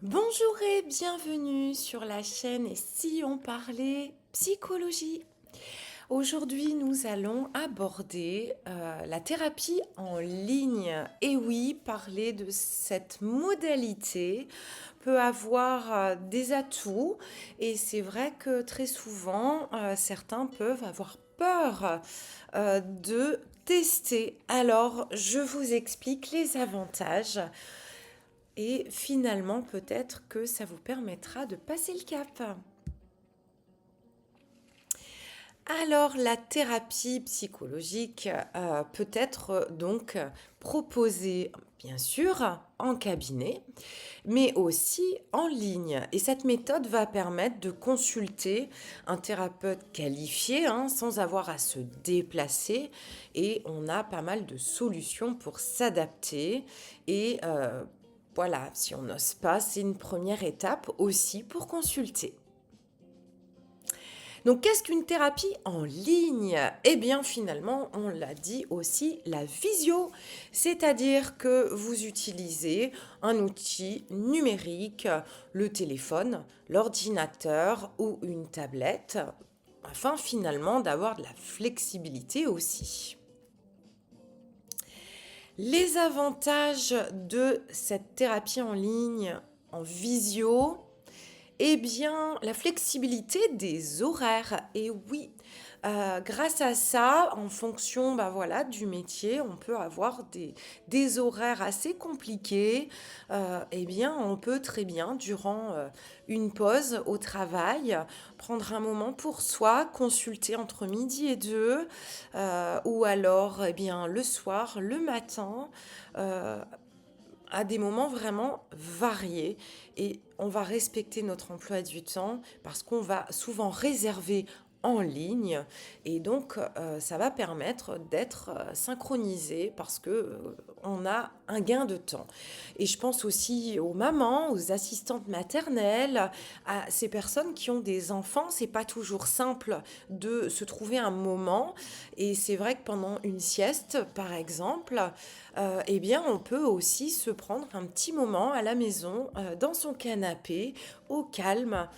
Bonjour et bienvenue sur la chaîne Et si on parlait psychologie? Aujourd'hui, nous allons aborder la thérapie en ligne. Et oui, parler de cette modalité peut avoir des atouts et c'est vrai que très souvent, certains peuvent avoir peur de tester. Alors, je vous explique les avantages et finalement, peut-être que ça vous permettra de passer le cap. Alors, la thérapie psychologique peut être donc proposée, bien sûr, en cabinet, mais aussi en ligne. Et cette méthode va permettre de consulter un thérapeute qualifié sans avoir à se déplacer. Et on a pas mal de solutions pour s'adapter. Et voilà, si on n'ose pas, c'est une première étape aussi pour consulter. Donc, qu'est-ce qu'une thérapie en ligne? Eh bien, finalement, on l'a dit aussi, la visio, c'est-à-dire que vous utilisez un outil numérique, le téléphone, l'ordinateur ou une tablette, afin finalement d'avoir de la flexibilité aussi. Les avantages de cette thérapie en ligne, en visio, eh bien, la flexibilité des horaires. Et oui, grâce à ça, en fonction voilà, du métier, on peut avoir des horaires assez compliqués. Eh bien, on peut très bien, durant une pause au travail, prendre un moment pour soi, consulter entre midi et deux, ou alors eh bien, le soir, le matin. À des moments vraiment variés et on va respecter notre emploi du temps parce qu'on va souvent réserver en ligne et donc ça va permettre d'être synchronisé parce que on a un gain de temps. Et je pense aussi aux mamans, aux assistantes maternelles, à ces personnes qui ont des enfants. C'est pas toujours simple de se trouver un moment et c'est vrai que pendant une sieste par exemple, eh bien, on peut aussi se prendre un petit moment à la maison, dans son canapé, au calme.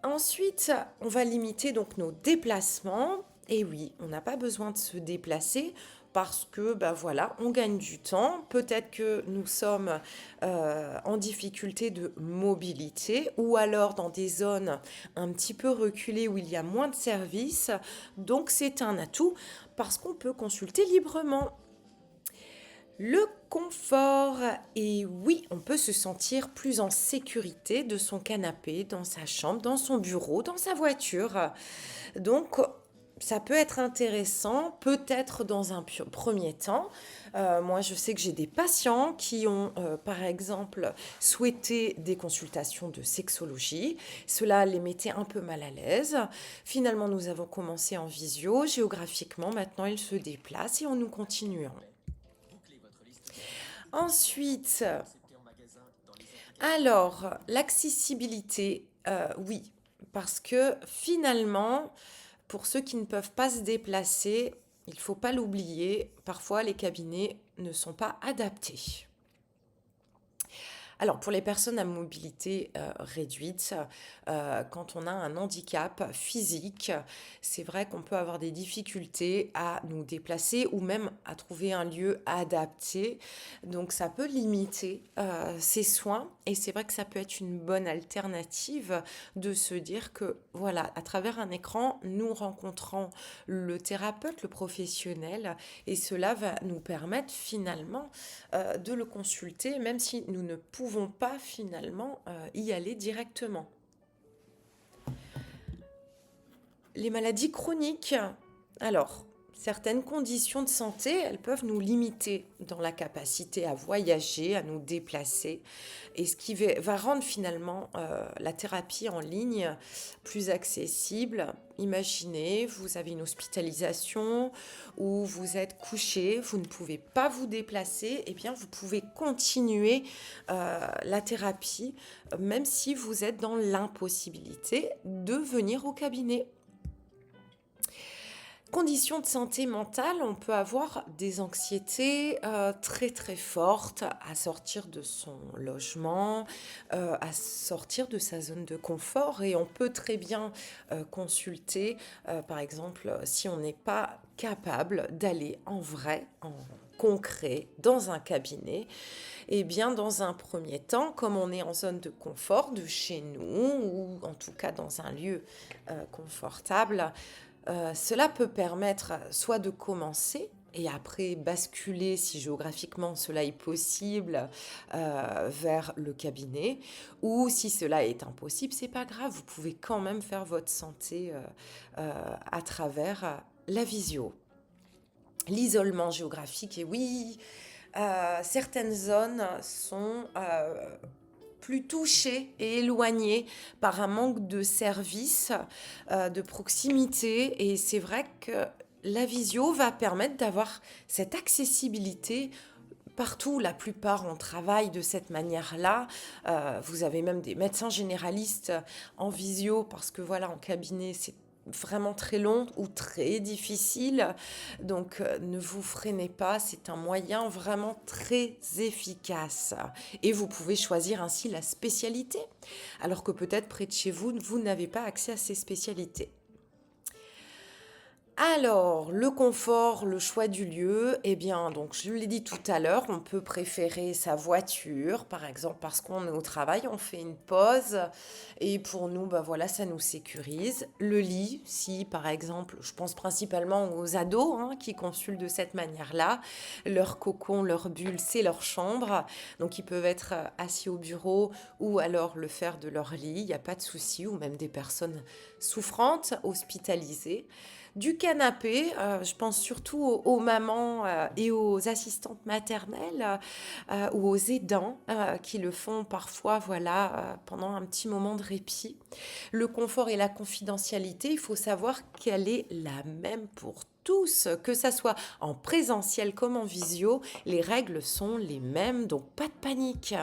Ensuite, on va limiter donc nos déplacements. Et oui, on n'a pas besoin de se déplacer parce que, voilà, on gagne du temps. Peut-être que nous sommes en difficulté de mobilité ou alors dans des zones un petit peu reculées où il y a moins de services. Donc, c'est un atout parce qu'on peut consulter librement. Le confort, et oui, on peut se sentir plus en sécurité de son canapé, dans sa chambre, dans son bureau, dans sa voiture. Donc, ça peut être intéressant, peut-être dans un premier temps. Moi, je sais que j'ai des patients qui ont, par exemple, souhaité des consultations de sexologie. Cela les mettait un peu mal à l'aise. Finalement, nous avons commencé en visio, géographiquement. Maintenant, ils se déplacent et nous continuons. Ensuite, alors, l'accessibilité, oui, parce que finalement, pour ceux qui ne peuvent pas se déplacer, il ne faut pas l'oublier, parfois les cabinets ne sont pas adaptés. Alors, pour les personnes à mobilité réduite, quand on a un handicap physique, c'est vrai qu'on peut avoir des difficultés à nous déplacer ou même à trouver un lieu adapté. Donc, ça peut limiter ses soins et c'est vrai que ça peut être une bonne alternative de se dire que, voilà, à travers un écran, nous rencontrons le thérapeute, le professionnel et cela va nous permettre finalement de le consulter, même si nous ne pouvons pas finalement y aller directement. Les maladies chroniques, alors, certaines conditions de santé, elles peuvent nous limiter dans la capacité à voyager, à nous déplacer, et ce qui va rendre finalement la thérapie en ligne plus accessible. Imaginez, vous avez une hospitalisation ou vous êtes couché, vous ne pouvez pas vous déplacer, et bien vous pouvez continuer la thérapie, même si vous êtes dans l'impossibilité de venir au cabinet. Conditions de santé mentale, on peut avoir des anxiétés très très fortes à sortir de son logement, à sortir de sa zone de confort et on peut très bien consulter, par exemple, si on n'est pas capable d'aller en vrai, en concret, dans un cabinet, et bien dans un premier temps, comme on est en zone de confort de chez nous ou en tout cas dans un lieu confortable, cela peut permettre soit de commencer et après basculer, si géographiquement cela est possible, vers le cabinet. Ou si cela est impossible, c'est pas grave, vous pouvez quand même faire votre santé à travers la visio. L'isolement géographique, et oui, certaines zones sont plus touchées et éloignées par un manque de services, de proximité. Et c'est vrai que la visio va permettre d'avoir cette accessibilité partout. La plupart, on travaille de cette manière-là. Vous avez même des médecins généralistes en visio parce que voilà, en cabinet, c'est vraiment très long ou très difficile. Donc, ne vous freinez pas, c'est un moyen vraiment très efficace. Et vous pouvez choisir ainsi la spécialité, alors que peut-être près de chez vous, vous n'avez pas accès à ces spécialités. Alors, le confort, le choix du lieu, eh bien, donc je l'ai dit tout à l'heure, on peut préférer sa voiture, par exemple, parce qu'on est au travail, on fait une pause, et pour nous, bah voilà, ça nous sécurise. Le lit, si par exemple, je pense principalement aux ados hein, qui consultent de cette manière-là, leur cocon, leur bulle, c'est leur chambre, donc ils peuvent être assis au bureau ou alors le faire de leur lit, il n'y a pas de souci, ou même des personnes souffrantes, hospitalisées. Du canapé, je pense surtout aux mamans et aux assistantes maternelles ou aux aidants qui le font parfois voilà, pendant un petit moment de répit. Le confort et la confidentialité, il faut savoir qu'elle est la même pour tous, que ça soit en présentiel comme en visio, les règles sont les mêmes, donc pas de panique.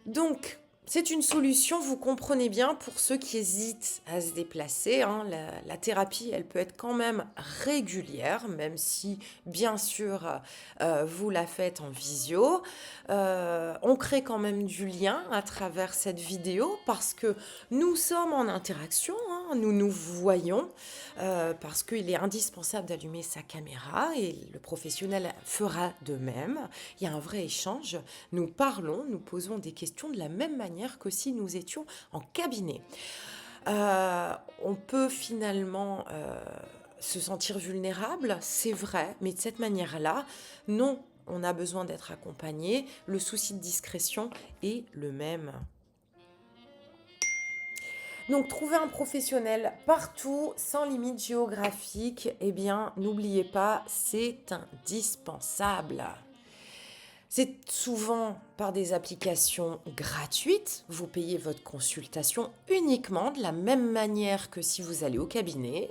Donc, c'est une solution, vous comprenez bien, pour ceux qui hésitent à se déplacer. Hein. La thérapie, elle peut être quand même régulière, même si, bien sûr, vous la faites en visio. On crée quand même du lien à travers cette vidéo parce que nous sommes en interaction, hein, nous nous voyons, parce qu'il est indispensable d'allumer sa caméra et le professionnel fera de même. Il y a un vrai échange. Nous parlons, nous posons des questions de la même manière que si nous étions en cabinet. On peut finalement se sentir vulnérable, c'est vrai, mais de cette manière-là, non, on a besoin d'être accompagné. Le souci de discrétion est le même. Donc, trouver un professionnel partout, sans limite géographique, eh bien, n'oubliez pas, c'est indispensable. C'est souvent par des applications gratuites. Vous payez votre consultation uniquement de la même manière que si vous allez au cabinet.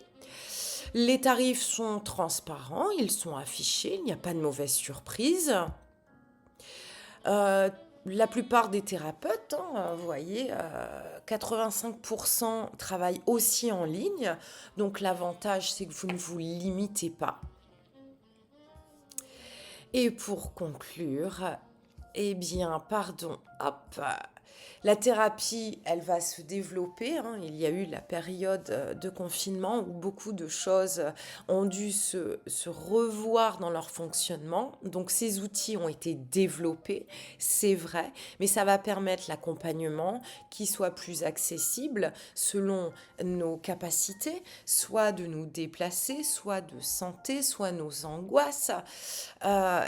Les tarifs sont transparents, ils sont affichés, il n'y a pas de mauvaise surprise. La plupart des thérapeutes, hein, vous voyez, 85% travaillent aussi en ligne. Donc l'avantage, c'est que vous ne vous limitez pas. Et pour conclure, eh bien, pardon, hop, la thérapie, elle va se développer. Hein. Il y a eu la période de confinement où beaucoup de choses ont dû se revoir dans leur fonctionnement. Donc, ces outils ont été développés, c'est vrai, mais ça va permettre l'accompagnement qui soit plus accessible selon nos capacités, soit de nous déplacer, soit de santé, soit nos angoisses.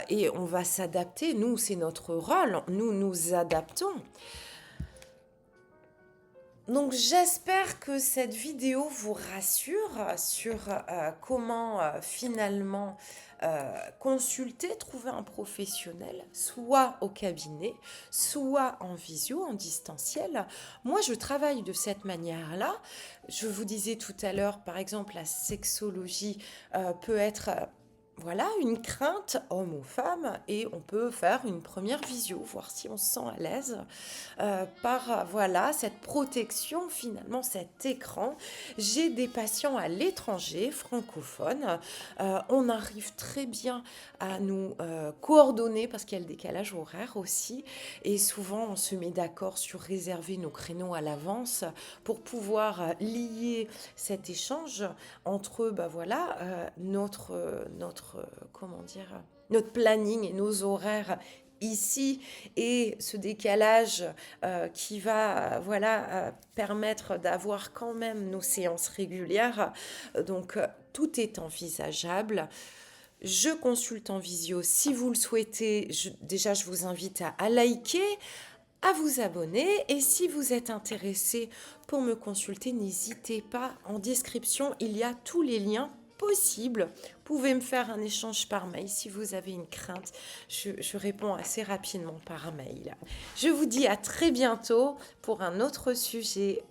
Et on va s'adapter. Nous, c'est notre rôle. Nous nous adaptons. Donc j'espère que cette vidéo vous rassure sur comment finalement consulter, trouver un professionnel, soit au cabinet, soit en visio, en distanciel. Moi, je travaille de cette manière-là. Je vous disais tout à l'heure, par exemple, la sexologie peut être voilà, une crainte, homme ou femme, et on peut faire une première visio, voir si on se sent à l'aise par voilà cette protection, finalement cet écran. J'ai des patients à l'étranger, francophones. On arrive très bien à nous coordonner parce qu'il y a le décalage horaire aussi. Et souvent, on se met d'accord sur réserver nos créneaux à l'avance pour pouvoir lier cet échange entre bah voilà, comment dire, notre planning et nos horaires ici et ce décalage qui va permettre d'avoir quand même nos séances régulières. Tout est envisageable. Je consulte en visio si vous le souhaitez. Déjà, je vous invite à liker, à vous abonner. Et si vous êtes intéressé pour me consulter, n'hésitez pas. En description, il y a tous les liens possibles. Vous pouvez me faire un échange par mail si vous avez une crainte. Je réponds assez rapidement par mail. Je vous dis à très bientôt pour un autre sujet.